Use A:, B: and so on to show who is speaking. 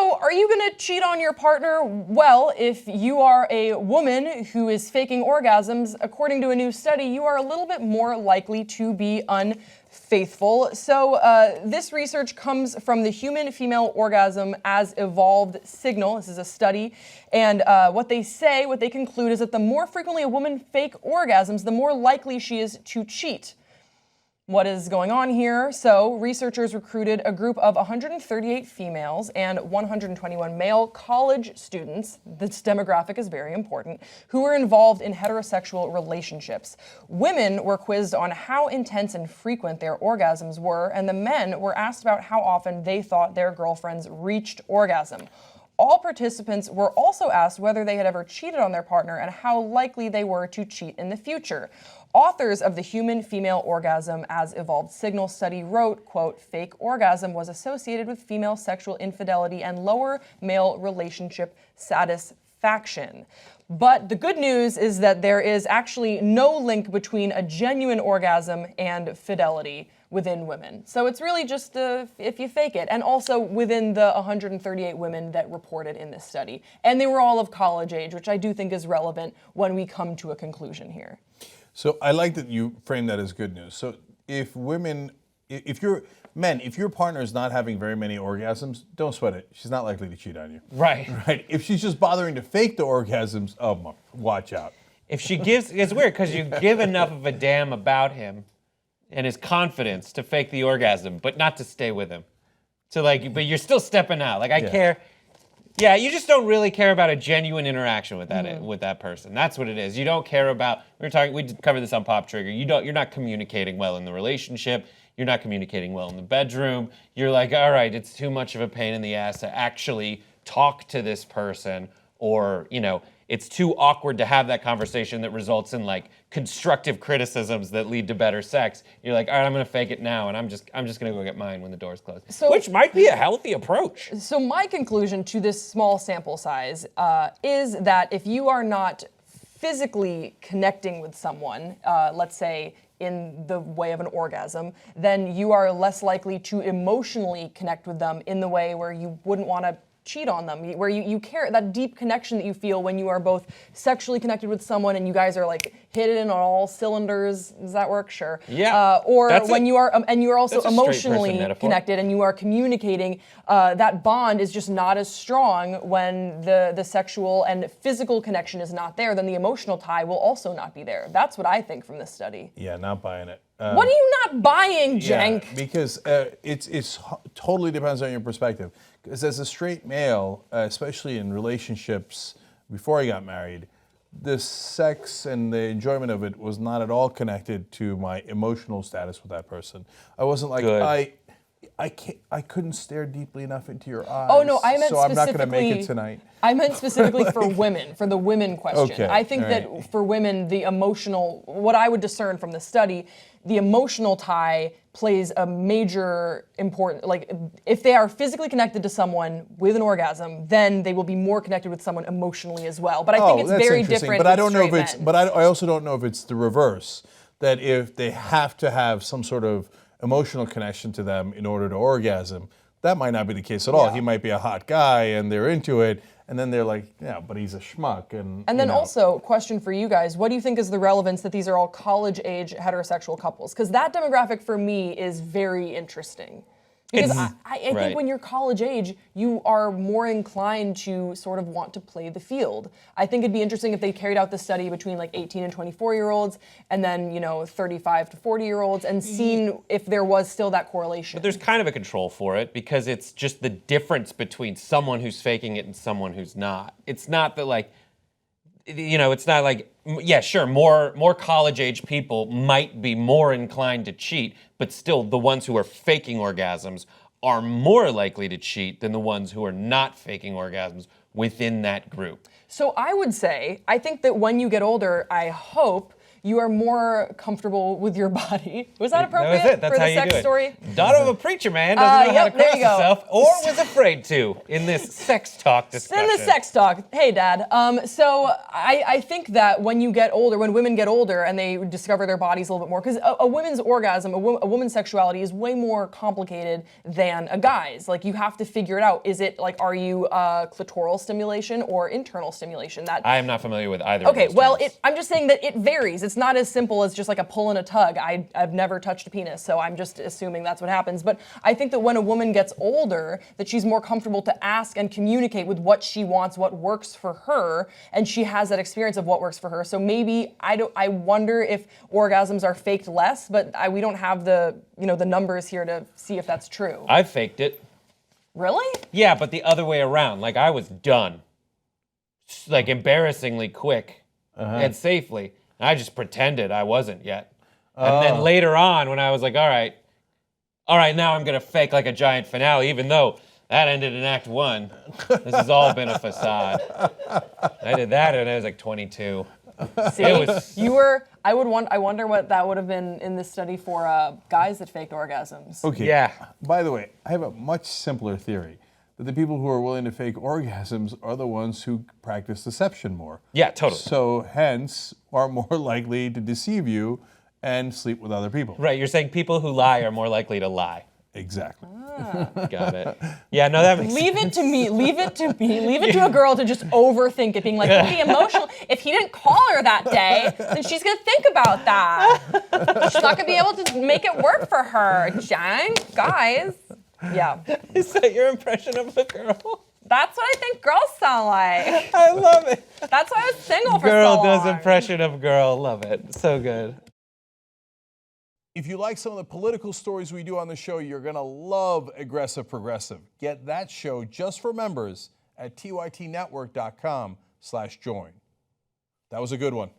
A: So, are you going to cheat on your partner? Well, if you are a woman who is faking orgasms, according to a new study, you are a little bit more likely to be unfaithful. So, this research comes from the Human Female Orgasm as Evolved Signal. This is a study. And what they conclude is that the more frequently a woman fakes orgasms, the more likely she is to cheat. What is going on here? So, researchers recruited a group of 138 females and 121 male college students, this demographic is very important, who were involved in heterosexual relationships. Women were quizzed on how intense and frequent their orgasms were, and the men were asked about how often they thought their girlfriends reached orgasm. All participants were also asked whether they had ever cheated on their partner and how likely they were to cheat in the future. Authors of the Human Female Orgasm as Evolved Signal study wrote, quote, fake orgasm was associated with female sexual infidelity and lower male relationship satisfaction. But the good news is that there is actually no link between a genuine orgasm and fidelity within women. So it's really just if you fake it. And also within the 138 women that reported in this study. And they were all of college age, which I do think is relevant when we come to a conclusion here.
B: So I like that you frame that as good news. So if your partner is not having very many orgasms, don't sweat it. She's not likely to cheat on you.
C: Right.
B: Right. If she's just bothering to fake the orgasms, watch out.
C: If she gives, it's weird because you give enough of a damn about him and his confidence to fake the orgasm, but not to stay with him. So but you're still stepping out. I care. Yeah, you just don't really care about a genuine interaction with that person. That's what it is. You don't care about. We covered this on Pop Trigger. You're not communicating well in the relationship. You're not communicating well in the bedroom. You're like, all right, it's too much of a pain in the ass to actually talk to this person, or it's too awkward to have that conversation that results in constructive criticisms that lead to better sex. You're like, all right, I'm gonna fake it now, and I'm just gonna go get mine when the door's closed. Which might be a healthy approach.
A: So my conclusion to this small sample size is that if you are not physically connecting with someone, let's say in the way of an orgasm, then you are less likely to emotionally connect with them in the way where you wouldn't want to cheat on them, where you care, that deep connection that you feel when you are both sexually connected with someone and you guys are hitting on all cylinders. Does that work? Sure.
C: Yeah.
A: Or when you are, and you are also emotionally connected and you are communicating, that bond is just not as strong when the sexual and physical connection is not there, then the emotional tie will also not be there. That's what I think from this study.
B: Yeah, not buying it.
A: What are you not buying, Cenk?
B: Yeah, because it's totally depends on your perspective. Because as a straight male, especially in relationships before I got married, the sex and the enjoyment of it was not at all connected to my emotional status with that person. I wasn't like, I couldn't stare deeply enough into your eyes.
A: Oh no, I meant
B: so I'm not going to make it tonight.
A: I meant specifically for women, for the women question.
B: Okay,
A: I think that for women, the emotional, what I would discern from the study, the emotional tie plays a major important, if they are physically connected to someone with an orgasm, then they will be more connected with someone emotionally as well. But I think it's very different.
B: But I don't know if it's, but I also don't know if it's the reverse, that if they have to have some sort of emotional connection to them in order to orgasm, that might not be the case at all. He might be a hot guy and they're into it, and then they're like, yeah, but he's a schmuck. And
A: then also, question for you guys, what do you think is the relevance that these are all college-age heterosexual couples? Because that demographic for me is very interesting. Because I think when you're college age, you are more inclined to sort of want to play the field. I think it'd be interesting if they carried out the study between 18 and 24-year-olds, and then 35 to 40-year-olds, and seen if there was still that correlation.
C: But there's kind of a control for it, because it's just the difference between someone who's faking it and someone who's not. It's not that it's not yeah, sure, more college-age people might be more inclined to cheat, but still the ones who are faking orgasms are more likely to cheat than the ones who are not faking orgasms within that group.
A: So I would say, I think that when you get older, I hope you are more comfortable with your body. Was that appropriate
C: That was it. That's
A: for
C: how
A: the
C: you
A: sex
C: do it.
A: story?
C: Daughter of a preacher man doesn't know how to
A: Yep, there
C: cross
A: you go.
C: herself, or was afraid to in this sex talk discussion.
A: In the sex talk. Hey, Dad. So I think that when you get older, when women get older and they discover their bodies a little bit more, because a woman's orgasm, a woman's sexuality is way more complicated than a guy's. Like, you have to figure it out. Is it like, are you clitoral stimulation or internal stimulation? That
C: I am not familiar with either
A: Okay,
C: of those
A: well,
C: terms.
A: I'm just saying that it varies. It's not as simple as just like a pull and a tug. I've never touched a penis, so I'm just assuming that's what happens. But I think that when a woman gets older, that she's more comfortable to ask and communicate with what she wants, what works for her, and she has that experience of what works for her. So maybe I wonder if orgasms are faked less, but we don't have the numbers here to see if that's true.
C: I faked it.
A: Really?
C: Yeah, but the other way around. Like, I was done. Like, embarrassingly quick and safely. And I just pretended I wasn't yet. And then later on, when I was like, all right, now I'm going to fake like a giant finale, even though that ended in Act 1. This has all been a facade. I did that and I was like 22.
A: See,
C: It was-
A: I wonder what that would have been in this study for guys that faked orgasms.
B: Okay.
C: Yeah.
B: By the way, I have a much simpler theory that the people who are willing to fake orgasms are the ones who practice deception more.
C: Yeah, totally.
B: So hence are more likely to deceive you and sleep with other people.
C: Right, you're saying people who lie are more likely to lie.
B: Exactly.
C: Got it. Yeah, no, that makes
A: Leave it to me. Leave it to me. Leave it to a girl to just overthink it, being like, he'll be emotional. If he didn't call her that day, then she's gonna think about that. She's not gonna be able to make it work for her. Jen, guys. Yeah.
C: Is that your impression of a girl?
A: That's what I think girls sound like.
C: I love it.
A: That's why I was single for
C: Girl
A: so long.
C: does impression of girl. Love it. So good.
B: If you like some of the political stories we do on the show, you're going to love Aggressive Progressive. Get that show just for members at tytnetwork.com/join. That was a good one.